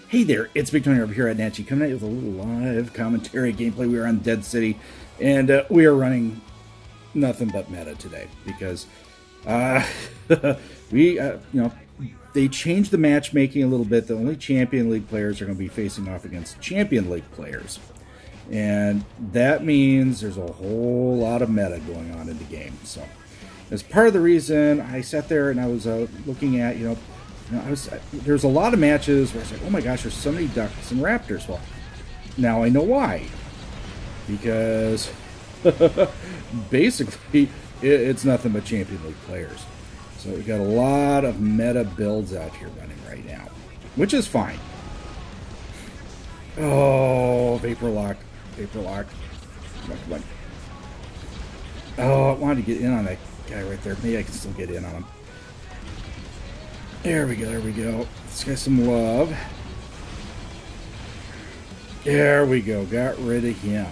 Hey there, it's Big Tony over here at Natchy, coming at you with a little live commentary gameplay. We are on Dead City, and we are running nothing but meta today because uh, they changed the matchmaking a little bit. The only Champion League players are going to be facing off against Champion League players, and that means there's a whole lot of meta going on in the game. So, as part of the reason I sat there and I was looking at, there's a lot of matches where I was like, oh my gosh, there's so many Ducks and Raptors. Well, now I know why. Because basically, it's nothing but Champion League players. So we've got a lot of meta builds out here running right now, which is fine. Oh, Vapor Lock. Vapor Lock. Come on. Oh, I wanted to get in on that guy right there. Maybe I can still get in on him. There we go. Let's get some love. There we go. Got rid of him.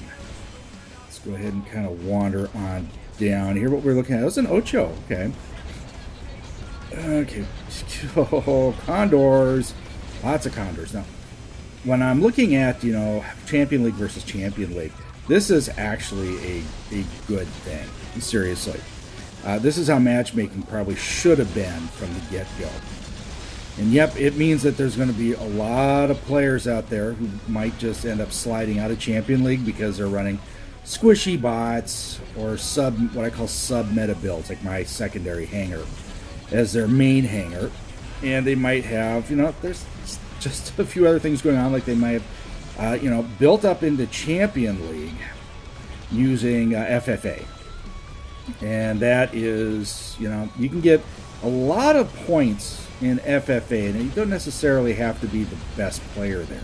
Let's go ahead and kind of wander on down here. What we're looking at is an Ocho. Okay. Oh, Condors. Lots of Condors. Now, when I'm looking at, Champion League versus Champion League, this is actually a good thing. Seriously. This is how matchmaking probably should have been from the get-go. And yep, it means that there's going to be a lot of players out there who might just end up sliding out of Champion League because they're running squishy bots or what I call sub-meta builds, like my secondary hanger as their main hanger. And they might have, there's just a few other things going on, like they might have, built up into Champion League using FFA. And that is, you can get a lot of points in FFA, and you don't necessarily have to be the best player there.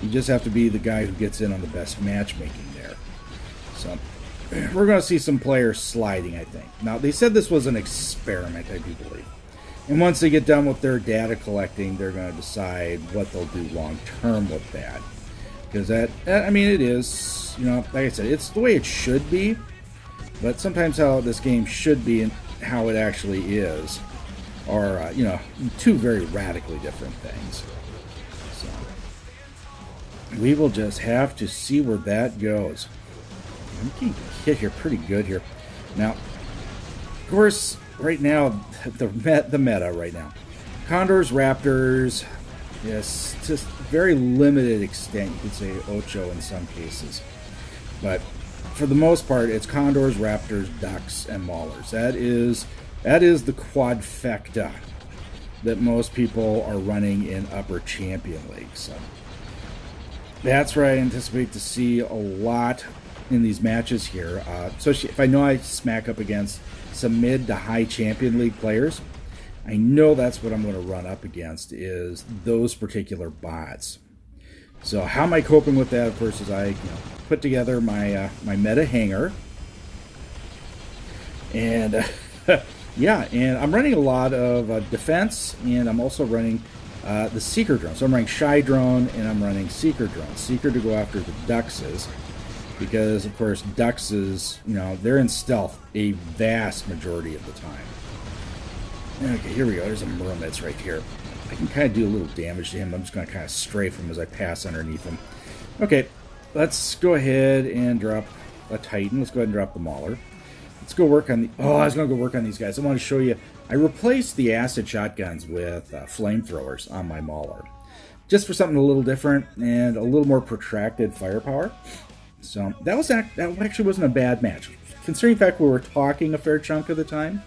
You just have to be the guy who gets in on the best matchmaking there. So we're going to see some players sliding, I think. Now, they said this was an experiment, I do believe. And once they get done with their data collecting, they're going to decide what they'll do long term with that. Because it is, like I said, it's the way it should be. But sometimes how this game should be and how it actually is are, two very radically different things. So we will just have to see where that goes. I'm getting hit here pretty good here. Now, of course, right now, the meta right now. Condors, Raptors, yes, just very limited extent, you could say Ocho in some cases. But for the most part, it's Condors, Raptors, Ducks, and Maulers. That is the quadfecta that most people are running in Upper Champion League. So that's where I anticipate to see a lot in these matches here. Especially if I know I smack up against some mid to high Champion League players, I know that's what I'm going to run up against, is those particular bots. So how am I coping with that? Of course, is I put together my meta hanger, and and I'm running a lot of defense, and I'm also running the Seeker drone. So I'm running Shy drone, and I'm running Seeker drone. Seeker to go after the Duxes, because of course Duxes, they're in stealth a vast majority of the time. Okay, here we go. There's a Mermitz right here. I can kind of do a little damage to him. I'm just going to kind of strafe him as I pass underneath him. Okay, let's go ahead and drop a Titan. Let's go ahead and drop the Mauler. Let's go work on the... Oh, I was going to go work on these guys. I want to show you... I replaced the acid shotguns with flamethrowers on my Mauler, just for something a little different and a little more protracted firepower. So that actually wasn't a bad match, considering the fact we were talking a fair chunk of the time.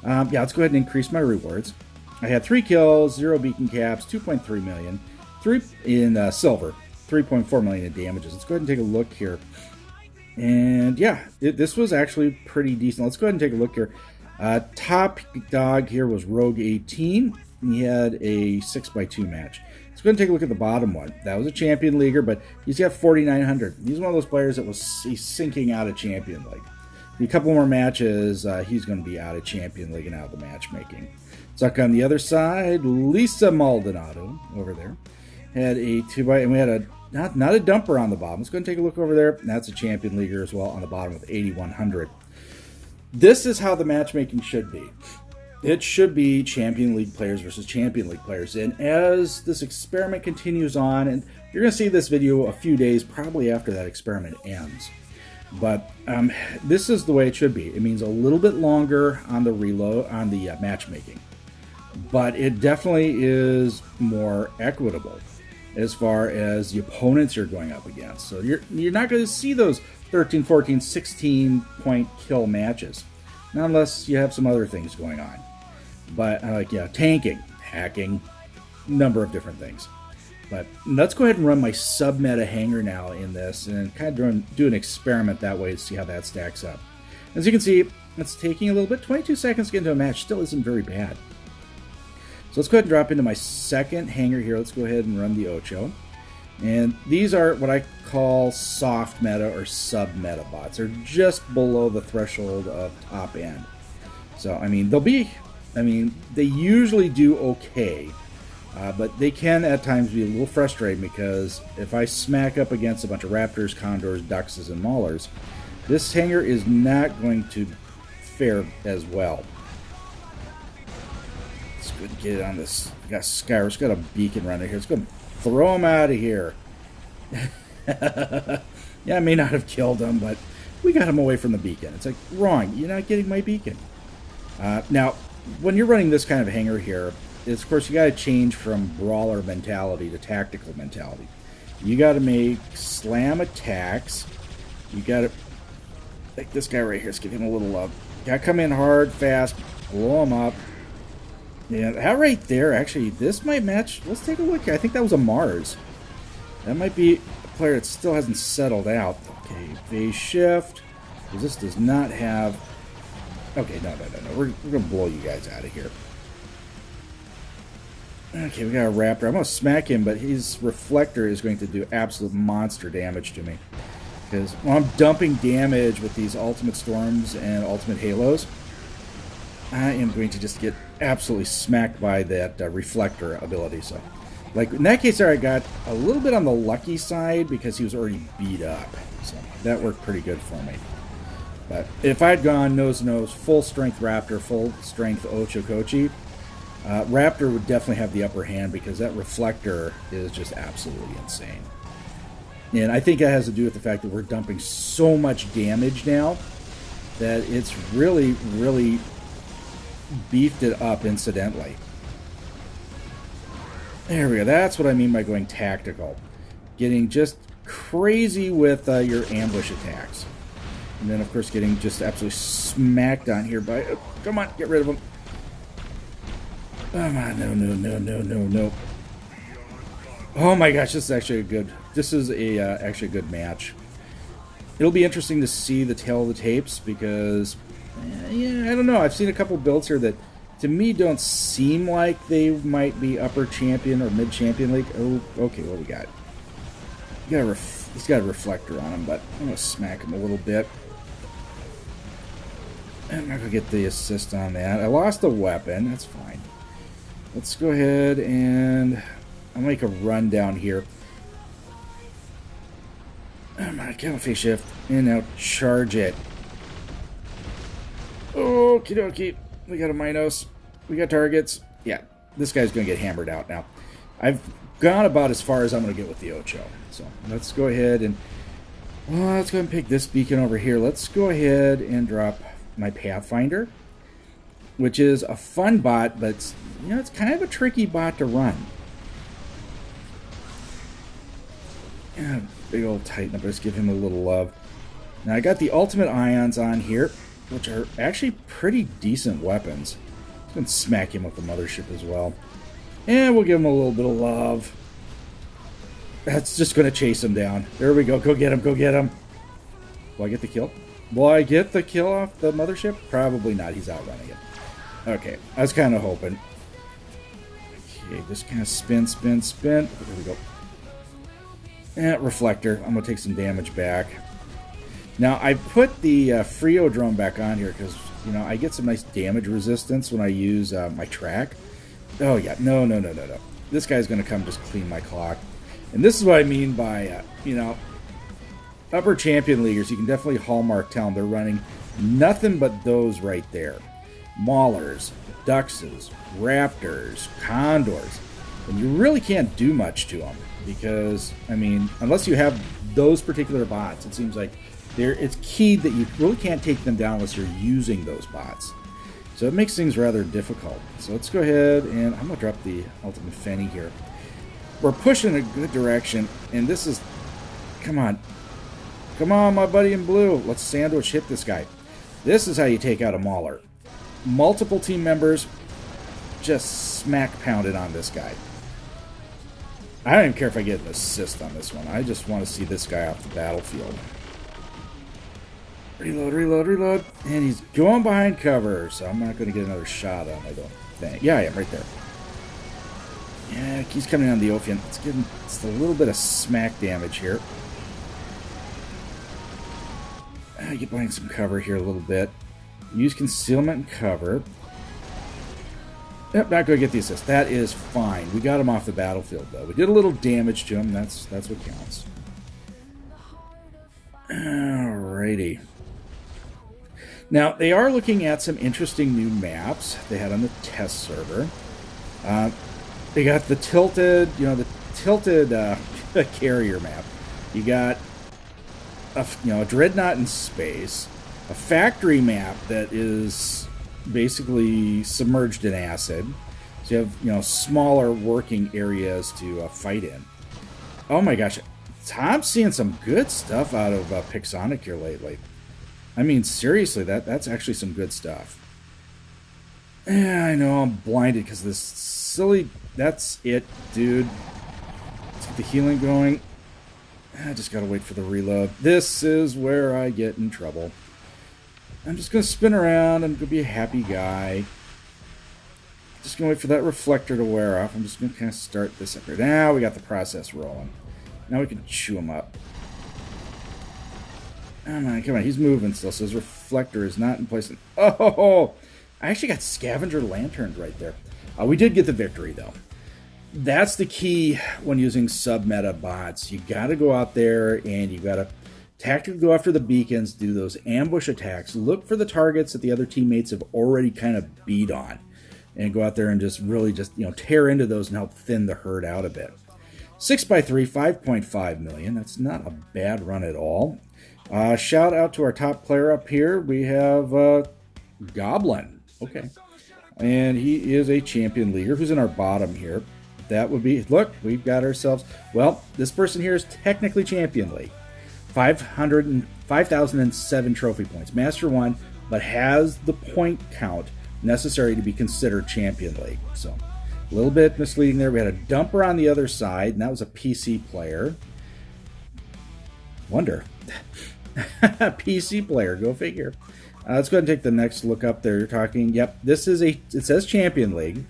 Let's go ahead and increase my rewards. I had 3 kills, 0 beacon caps, 2.3 million, 3 in silver, 3.4 million in damages. Let's go ahead and take a look here. And this was actually pretty decent. Let's go ahead and take a look here. Top dog here was Rogue 18. He had a 6x2 match. Let's go ahead and take a look at the bottom one. That was a Champion Leaguer, but he's got 4,900. He's one of those players that he's sinking out of Champion League. In a couple more matches, he's going to be out of Champion League and out of the matchmaking. Stuck on the other side, Lisa Maldonado over there had a 2x, and we had a not a dumper on the bottom. Let's go and take a look over there. That's a Champion Leaguer as well on the bottom with 8,100. This is how the matchmaking should be. It should be Champion League players versus Champion League players. And as this experiment continues on, and you're going to see this video a few days probably after that experiment ends. But this is the way it should be. It means a little bit longer on the reload, on the matchmaking. But it definitely is more equitable as far as the opponents you're going up against. So you're not going to see those 13, 14, 16-point kill matches. Not unless you have some other things going on. But tanking, hacking, number of different things. But let's go ahead and run my sub-meta hanger now in this and kind of do an experiment that way to see how that stacks up. As you can see, it's taking a little bit. 22 seconds to get into a match still isn't very bad. So let's go ahead and drop into my second hanger here. Let's go ahead and run the Ocho. And these are what I call soft meta or sub-meta bots. They're just below the threshold of top end. So, they usually do okay. But they can at times be a little frustrating because if I smack up against a bunch of raptors, condors, duxes, and maulers, this hanger is not going to fare as well. Let's go and get it on this. We got Skyros, got a beacon runner here. Let's go and throw him out of here. Yeah, I may not have killed him, but we got him away from the beacon. It's like, wrong, you're not getting my beacon. Now, when you're running this kind of hanger here, is, of course, you got to change from brawler mentality to tactical mentality. You got to make slam attacks. You got to, like this guy right here, let's give him a little love. Got to come in hard, fast, blow him up. Yeah, that right there, actually, this might match. Let's take a look here. I think that was a Mars. That might be a player that still hasn't settled out. Okay, phase shift. Because this does not have. Okay, no. We're going to blow you guys out of here. Okay, we got a Raptor. I'm going to smack him, but his Reflector is going to do absolute monster damage to me. Because when I'm dumping damage with these Ultimate Storms and Ultimate Halos, I am going to just get absolutely smacked by that Reflector ability. So, like, in that case there, I got a little bit on the lucky side because he was already beat up. So, that worked pretty good for me. But if I'd gone nose-to-nose, full-strength Raptor, full-strength Ochokochi, Raptor would definitely have the upper hand because that Reflector is just absolutely insane. And I think that has to do with the fact that we're dumping so much damage now that it's really, really beefed it up incidentally. There we go. That's what I mean by going tactical. Getting just crazy with your ambush attacks. And then, of course, getting just absolutely smacked on here by... Oh, come on, get rid of him. Come on, no. Oh my gosh, this is actually a good... This is actually a good match. It'll be interesting to see the tail of the tapes because... Yeah, I don't know. I've seen a couple builds here that, to me, don't seem like they might be upper champion or mid champion league. Oh, okay, what we got? He's got a Reflector on him, but I'm going to smack him a little bit. I'm not going to get the assist on that. I lost a weapon. That's fine. Let's go ahead and I'll make a run down here. I'm going to phase shift and now charge it. Okie dokie. We got a Minos. We got targets. Yeah, this guy's going to get hammered out now. I've gone about as far as I'm going to get with the Ocho. So let's go ahead and... Well, let's go ahead and pick this beacon over here. Let's go ahead and drop my Pathfinder, which is a fun bot, but it's, it's kind of a tricky bot to run. Yeah, big old Titan up. Let's give him a little love. Now I got the Ultimate Ions on here, which are actually pretty decent weapons. I'm going to smack him with the Mothership as well. And we'll give him a little bit of love. That's just going to chase him down. There we go. Go get him. Go get him. Will I get the kill? Will I get the kill off the Mothership? Probably not. He's outrunning it. Okay. I was kind of hoping. Okay. Just kind of spin. There we go. And Reflector. I'm going to take some damage back. Now, I put the Frio drone back on here because, I get some nice damage resistance when I use my track. Oh, yeah. No. This guy's going to come just clean my clock. And this is what I mean by, upper champion leaguers. You can definitely hallmark tell them they're running nothing but those right there. maulers, duxes, raptors, condors, and you really can't do much to them because, I mean, unless you have those particular bots, it seems like it's key that you really can't take them down unless you're using those bots. So it makes things rather difficult. So let's go ahead and I'm going to drop the Ultimate Fenny here. We're pushing in a good direction, and this is... Come on. Come on, my buddy in blue. Let's sandwich hit this guy. This is how you take out a mauler. Multiple team members just smack pounded on this guy. I don't even care if I get an assist on this one. I just want to see this guy off the battlefield. Reload, reload, reload. And he's going behind cover, so I'm not going to get another shot on him, I don't think. Yeah, I am, right there. Yeah, he's coming on the Ophion. Let's give him just a little bit of smack damage here. Get behind some cover here a little bit. Use concealment and cover. Yep, not going to get the assist. That is fine. We got him off the battlefield, though. We did a little damage to him. That's what counts. Alrighty. Now, they are looking at some interesting new maps they had on the test server. They got the tilted, carrier map. You got a dreadnought in space, a factory map that is basically submerged in acid. So you have smaller working areas to fight in. Oh my gosh, I'm seeing some good stuff out of Pixonic here lately. I mean, seriously, that's actually some good stuff. Yeah, I know I'm blinded because this silly... That's it, dude. Let's get the healing going. I just gotta wait for the reload. This is where I get in trouble. I'm just gonna spin around. I'm gonna be a happy guy. Just gonna wait for that reflector to wear off. I'm just gonna kind of start this up here. Now we got the process rolling. Now we can chew him up. Come on, he's moving still, so his reflector is not in place. Oh, I actually got scavenger lanterned right there. We did get the victory, though. That's the key when using sub-meta bots. You got to go out there and you got to tactically go after the beacons, do those ambush attacks, look for the targets that the other teammates have already kind of beat on, and go out there and just really tear into those and help thin the herd out a bit. 6x3, 5.5 million. That's not a bad run at all. Shout out to our top player up here. We have Goblin. Okay. And he is a champion leaguer who's in our bottom here. That would be, look, we've got ourselves, well, this person here is technically champion league. 5,007 trophy points. Master 1, but has the point count necessary to be considered champion league. So, a little bit misleading there. We had a dumper on the other side, and that was a PC player. Wonder. PC player, go figure. Let's go ahead and take the next look up there. You're talking, yep, this is it says Champion League.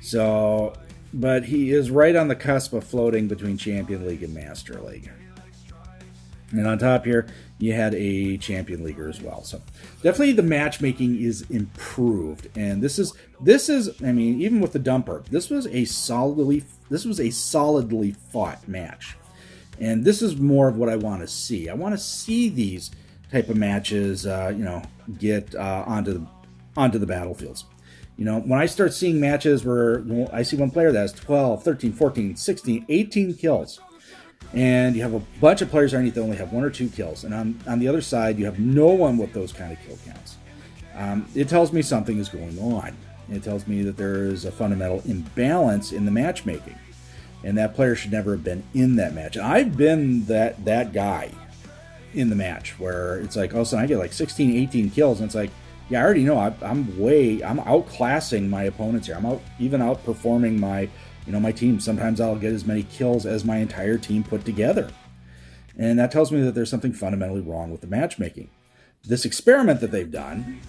So, but he is right on the cusp of floating between Champion League and Master League. And on top here, you had a Champion Leaguer as well. So, definitely the matchmaking is improved. And this is, I mean, even with the dumper, this was a solidly fought match. And this is more of what I want to see. I want to see these type of matches, get onto the battlefields. When I start seeing matches where I see one player that has 12, 13, 14, 16, 18 kills, and you have a bunch of players underneath that only have 1 or 2 kills, and on the other side, you have no one with those kind of kill counts. It tells me something is going on. It tells me that there is a fundamental imbalance in the matchmaking. And that player should never have been in that match. And I've been that guy in the match where it's like, oh, so I get like 16, 18 kills. And it's like, yeah, I already know I'm outclassing my opponents here. I'm even outperforming my team. Sometimes I'll get as many kills as my entire team put together. And that tells me that there's something fundamentally wrong with the matchmaking. This experiment that they've done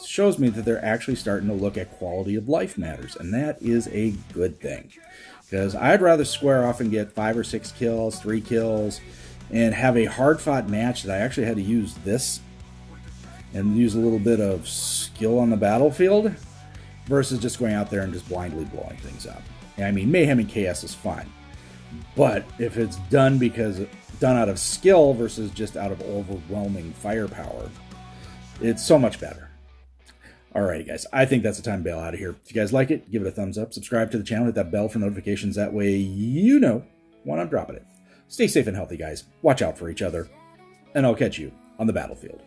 shows me that they're actually starting to look at quality of life matters. And that is a good thing. Because I'd rather square off and get 5 or 6 kills, 3 kills, and have a hard-fought match that I actually had to use this and use a little bit of skill on the battlefield versus just going out there and just blindly blowing things up. I mean, mayhem and chaos is fun, but if it's done out of skill versus just out of overwhelming firepower, it's so much better. Alrighty, guys. I think that's the time to bail out of here. If you guys like it, give it a thumbs up. Subscribe to the channel. Hit that bell for notifications. That way you know when I'm dropping it. Stay safe and healthy, guys. Watch out for each other. And I'll catch you on the battlefield.